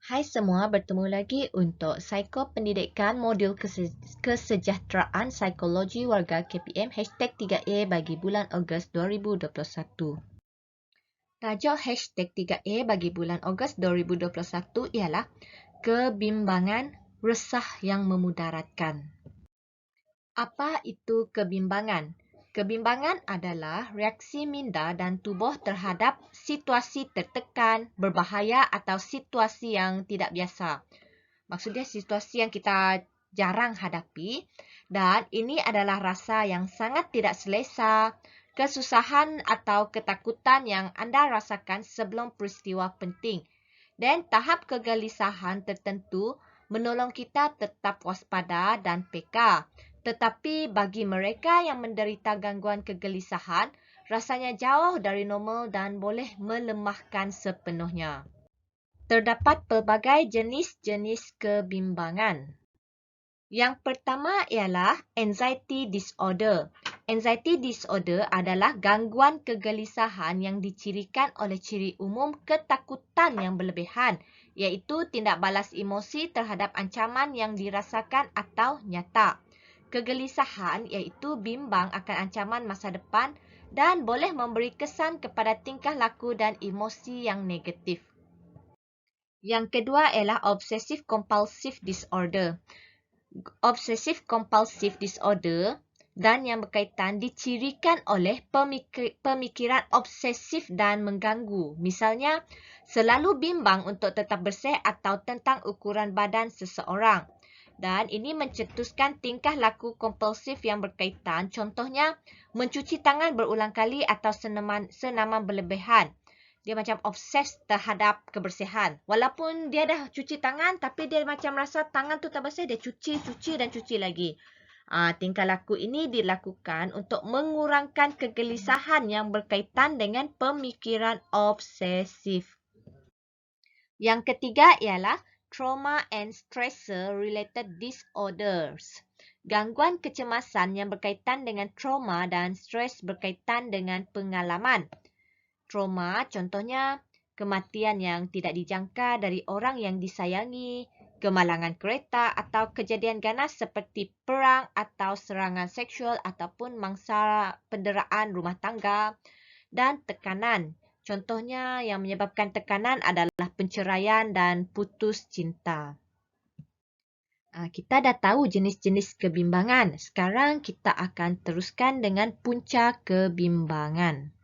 Hai semua, bertemu lagi untuk Psikopendidikan Modul Kesejahteraan Psikologi Warga KPM #3A bagi bulan Ogos 2021. Tajuk #3A bagi bulan Ogos 2021 ialah Kebimbangan Resah yang Memudaratkan. Apa itu kebimbangan? Kebimbangan adalah reaksi minda dan tubuh terhadap situasi tertekan, berbahaya atau situasi yang tidak biasa. Maksudnya situasi yang kita jarang hadapi, dan ini adalah rasa yang sangat tidak selesa, kesusahan atau ketakutan yang anda rasakan sebelum peristiwa penting. Dan tahap kegelisahan tertentu menolong kita tetap waspada dan peka. Tetapi bagi mereka yang menderita gangguan kegelisahan, rasanya jauh dari normal dan boleh melemahkan sepenuhnya. Terdapat pelbagai jenis-jenis kebimbangan. Yang pertama ialah anxiety disorder. Anxiety disorder adalah gangguan kegelisahan yang dicirikan oleh ciri umum ketakutan yang berlebihan, iaitu tindak balas emosi terhadap ancaman yang dirasakan atau nyata. Kegelisahan iaitu bimbang akan ancaman masa depan dan boleh memberi kesan kepada tingkah laku dan emosi yang negatif. Yang kedua ialah obsessive compulsive disorder. Obsessive compulsive disorder dan yang berkaitan dicirikan oleh pemikiran obsesif dan mengganggu. Misalnya, selalu bimbang untuk tetap bersih atau tentang ukuran badan seseorang. Dan ini mencetuskan tingkah laku kompulsif yang berkaitan. Contohnya, mencuci tangan berulang kali atau senaman berlebihan. Dia macam obses terhadap kebersihan. Walaupun dia dah cuci tangan, tapi dia macam rasa tangan tu tak bersih, dia cuci dan cuci lagi. Tingkah laku ini dilakukan untuk mengurangkan kegelisahan yang berkaitan dengan pemikiran obsesif. Yang ketiga ialah trauma and stressor related disorders. Gangguan kecemasan yang berkaitan dengan trauma dan stres berkaitan dengan pengalaman. Trauma contohnya kematian yang tidak dijangka dari orang yang disayangi, kemalangan kereta atau kejadian ganas seperti perang atau serangan seksual ataupun mangsa penderaan rumah tangga, dan tekanan. Contohnya yang menyebabkan tekanan adalah penceraian dan putus cinta. Kita dah tahu jenis-jenis kebimbangan. Sekarang kita akan teruskan dengan punca kebimbangan.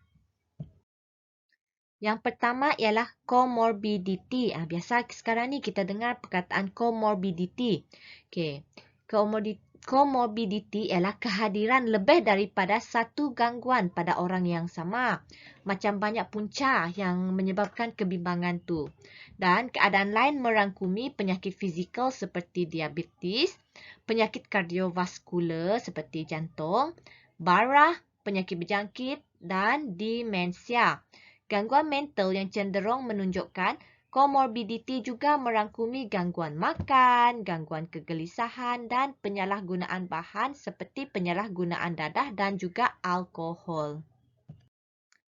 Yang pertama ialah comorbidity. Biasa sekarang ni kita dengar perkataan comorbidity. Okay. Comorbidity ialah kehadiran lebih daripada satu gangguan pada orang yang sama. Macam banyak punca yang menyebabkan kebimbangan tu. Dan keadaan lain merangkumi penyakit fizikal seperti diabetes, penyakit kardiovaskular seperti jantung, barah, penyakit berjangkit dan demensia. Gangguan mental yang cenderung menunjukkan comorbidity juga merangkumi gangguan makan, gangguan kegelisahan dan penyalahgunaan bahan seperti penyalahgunaan dadah dan juga alkohol.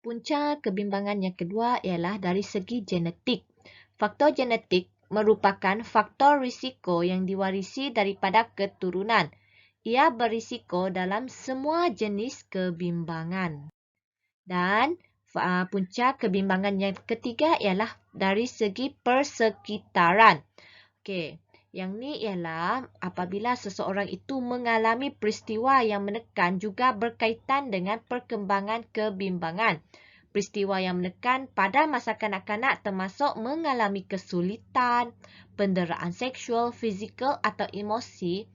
Punca kebimbangan yang kedua ialah dari segi genetik. Faktor genetik merupakan faktor risiko yang diwarisi daripada keturunan. Ia berisiko dalam semua jenis kebimbangan. Dan punca kebimbangan yang ketiga ialah dari segi persekitaran. Okey, yang ni ialah apabila seseorang itu mengalami peristiwa yang menekan juga berkaitan dengan perkembangan kebimbangan. Peristiwa yang menekan pada masa kanak-kanak termasuk mengalami kesulitan, penderaan seksual, fizikal atau emosi,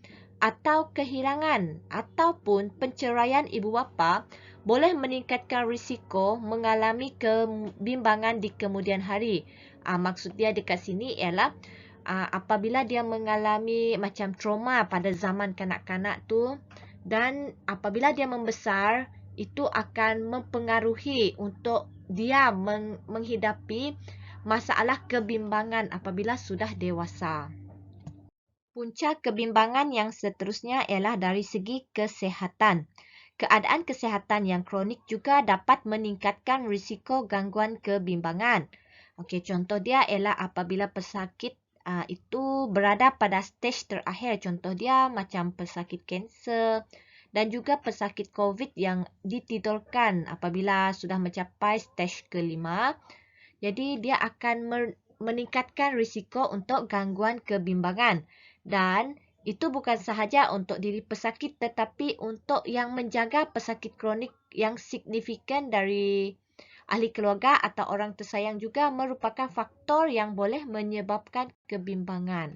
atau kehilangan ataupun penceraian ibu bapa boleh meningkatkan risiko mengalami kebimbangan di kemudian hari. Maksud dia dekat sini ialah apabila dia mengalami macam trauma pada zaman kanak-kanak tu, dan apabila dia membesar, itu akan mempengaruhi untuk dia menghidapi masalah kebimbangan apabila sudah dewasa. Punca kebimbangan yang seterusnya ialah dari segi kesihatan. Keadaan kesihatan yang kronik juga dapat meningkatkan risiko gangguan kebimbangan. Okey, contoh dia ialah apabila pesakit itu berada pada stage terakhir. Contoh dia macam pesakit kanser dan juga pesakit COVID yang ditidurkan apabila sudah mencapai stage kelima. Jadi dia akan meningkatkan risiko untuk gangguan kebimbangan. Dan itu bukan sahaja untuk diri pesakit tetapi untuk yang menjaga pesakit kronik yang signifikan dari ahli keluarga atau orang tersayang juga merupakan faktor yang boleh menyebabkan kebimbangan.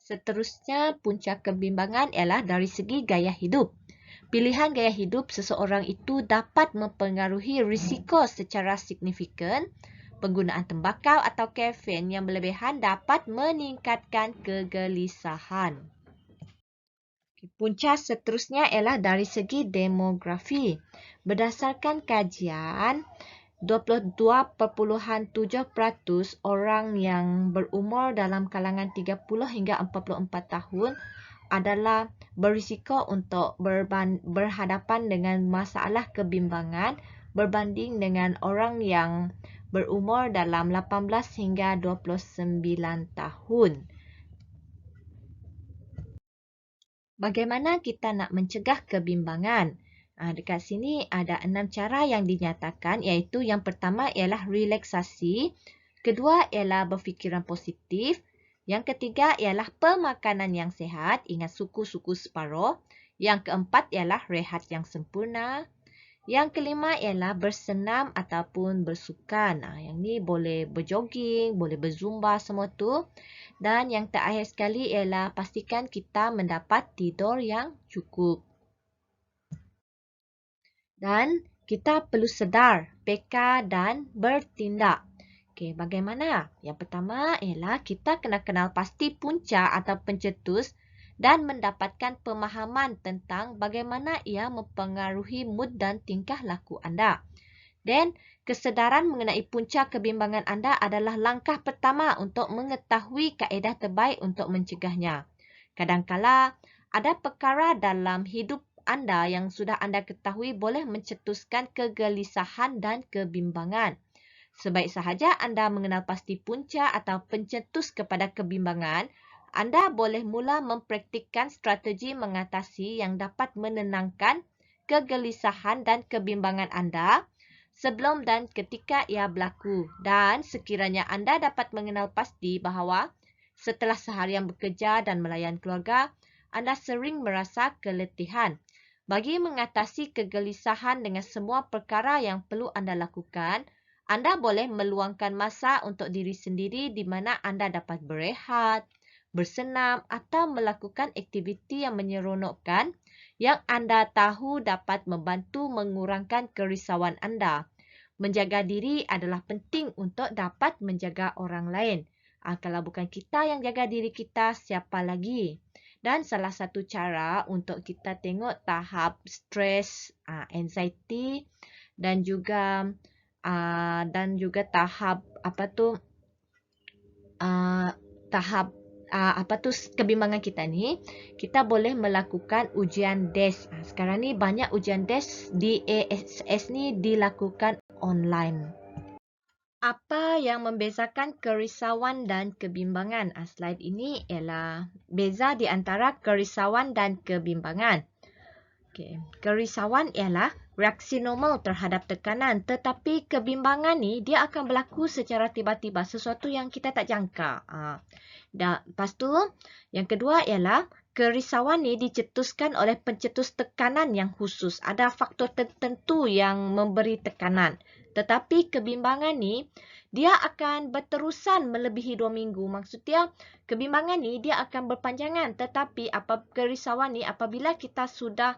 Seterusnya, punca kebimbangan ialah dari segi gaya hidup. Pilihan gaya hidup seseorang itu dapat mempengaruhi risiko secara signifikan. Penggunaan tembakau atau kafein yang berlebihan dapat meningkatkan kegelisahan. Punca seterusnya ialah dari segi demografi. Berdasarkan kajian, 22.7% orang yang berumur dalam kalangan 30 hingga 44 tahun adalah berisiko untuk berhadapan dengan masalah kebimbangan berbanding dengan orang yang berumur dalam 18 hingga 29 tahun. Bagaimana kita nak mencegah kebimbangan? Dekat sini ada 6 cara yang dinyatakan, iaitu yang pertama ialah relaksasi, kedua ialah berfikiran positif, yang ketiga ialah pemakanan yang sihat, ingat suku-suku separuh, yang keempat ialah rehat yang sempurna, yang kelima ialah bersenam ataupun bersukan. Yang ni boleh berjogging, boleh berzumba semua tu. Dan yang terakhir sekali ialah pastikan kita mendapat tidur yang cukup. Dan kita perlu sedar, peka dan bertindak. Okey, bagaimana? Yang pertama ialah kita kena kenal pasti punca atau pencetus dan mendapatkan pemahaman tentang bagaimana ia mempengaruhi mood dan tingkah laku anda. Dan kesedaran mengenai punca kebimbangan anda adalah langkah pertama untuk mengetahui kaedah terbaik untuk mencegahnya. Kadangkala ada perkara dalam hidup anda yang sudah anda ketahui boleh mencetuskan kegelisahan dan kebimbangan. Sebaik sahaja anda mengenal pasti punca atau pencetus kepada kebimbangan, anda boleh mula mempraktikkan strategi mengatasi yang dapat menenangkan kegelisahan dan kebimbangan anda sebelum dan ketika ia berlaku. Dan sekiranya anda dapat mengenal pasti bahawa setelah seharian bekerja dan melayan keluarga, anda sering merasa keletihan. Bagi mengatasi kegelisahan dengan semua perkara yang perlu anda lakukan, anda boleh meluangkan masa untuk diri sendiri di mana anda dapat berehat, bersenam atau melakukan aktiviti yang menyeronokkan yang anda tahu dapat membantu mengurangkan kerisauan anda. Menjaga diri adalah penting untuk dapat menjaga orang lain. Kalau bukan kita yang jaga diri kita, siapa lagi? Dan salah satu cara untuk kita tengok tahap stres, anxiety dan juga tahap kebimbangan kita ni, kita boleh melakukan ujian DES. Sekarang ni banyak ujian DES di ASS ni dilakukan online. Apa yang membezakan kerisauan dan kebimbangan? Slide ini ialah beza di antara kerisauan dan kebimbangan. Okay. Kerisauan ialah reaksi normal terhadap tekanan, tetapi kebimbangan ni dia akan berlaku secara tiba-tiba, sesuatu yang kita tak jangka. Dan lepas tu, yang kedua ialah kerisauan ni dicetuskan oleh pencetus tekanan yang khusus. Ada faktor tertentu yang memberi tekanan. Tetapi kebimbangan ni dia akan berterusan melebihi 2 minggu. Maksudnya kebimbangan ni dia akan berpanjangan, tetapi kerisauan ni apabila kita sudah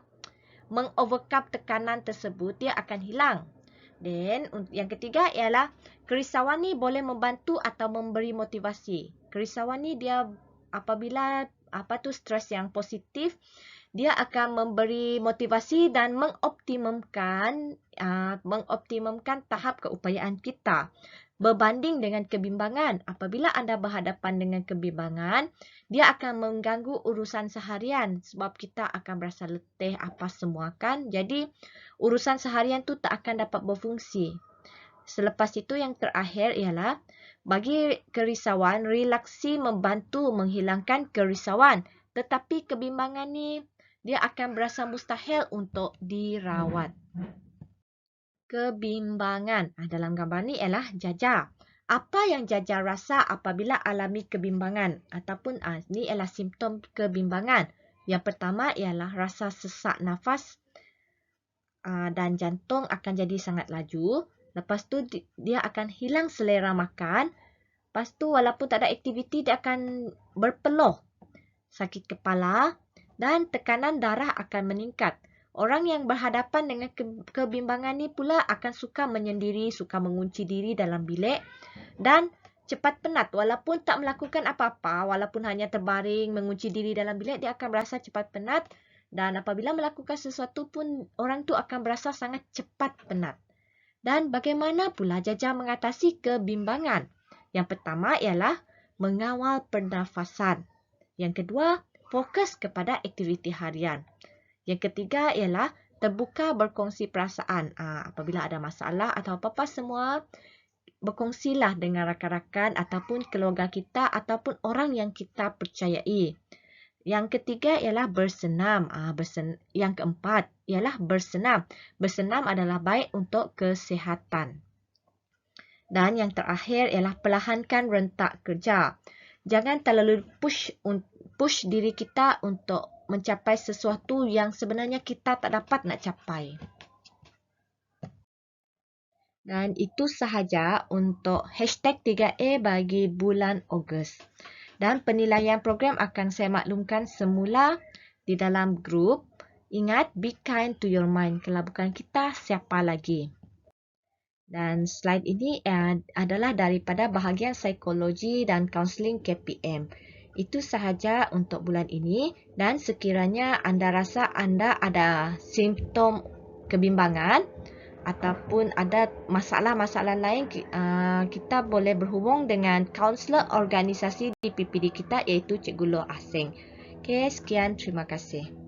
mengovercome tekanan tersebut, dia akan hilang. Dan yang ketiga ialah kerisauan ni boleh membantu atau memberi motivasi. Kerisauan ni dia apabila stres yang positif, dia akan memberi motivasi dan mengoptimumkan tahap keupayaan kita. Berbanding dengan kebimbangan, apabila anda berhadapan dengan kebimbangan, dia akan mengganggu urusan seharian sebab kita akan berasa letih apa semua kan. Jadi, urusan seharian tu tak akan dapat berfungsi. Selepas itu yang terakhir ialah bagi kerisauan, relaksi membantu menghilangkan kerisauan. Tetapi kebimbangan ni dia akan berasa mustahil untuk dirawat. Kebimbangan. Dalam gambar ni ialah Jaja. Apa yang Jaja rasa apabila alami kebimbangan? Ataupun ni ialah simptom kebimbangan. Yang pertama ialah rasa sesak nafas dan jantung akan jadi sangat laju. Lepas tu dia akan hilang selera makan. Lepas tu walaupun tak ada aktiviti dia akan berpeluh. Sakit kepala dan tekanan darah akan meningkat. Orang yang berhadapan dengan kebimbangan ni pula akan suka menyendiri, suka mengunci diri dalam bilik dan cepat penat. Walaupun tak melakukan apa-apa, walaupun hanya terbaring, mengunci diri dalam bilik, dia akan berasa cepat penat. Dan apabila melakukan sesuatu pun, orang tu akan berasa sangat cepat penat. Dan bagaimana pula Jaja mengatasi kebimbangan? Yang pertama ialah mengawal pernafasan. Yang kedua, fokus kepada aktiviti harian. Yang ketiga ialah terbuka berkongsi perasaan. Apabila ada masalah atau apa-apa semua, berkongsilah dengan rakan-rakan ataupun keluarga kita ataupun orang yang kita percayai. Yang ketiga ialah bersenam. Yang keempat ialah bersenam. Bersenam adalah baik untuk kesihatan. Dan yang terakhir ialah perlahankan rentak kerja. Jangan terlalu push diri kita untuk mencapai sesuatu yang sebenarnya kita tak dapat nak capai. Dan itu sahaja untuk hashtag 3A bagi bulan Ogos. Dan penilaian program akan saya maklumkan semula di dalam grup. Ingat, be kind to your mind. Kalau bukan kita, siapa lagi? Dan slide ini adalah daripada bahagian psikologi dan kaunseling KPM. Itu sahaja untuk bulan ini. Dan sekiranya anda rasa anda ada simptom kebimbangan ataupun ada masalah-masalah lain, kita boleh berhubung dengan kaunselor organisasi di PPD kita iaitu Cikgu Loh Asing. Okey, sekian. Terima kasih.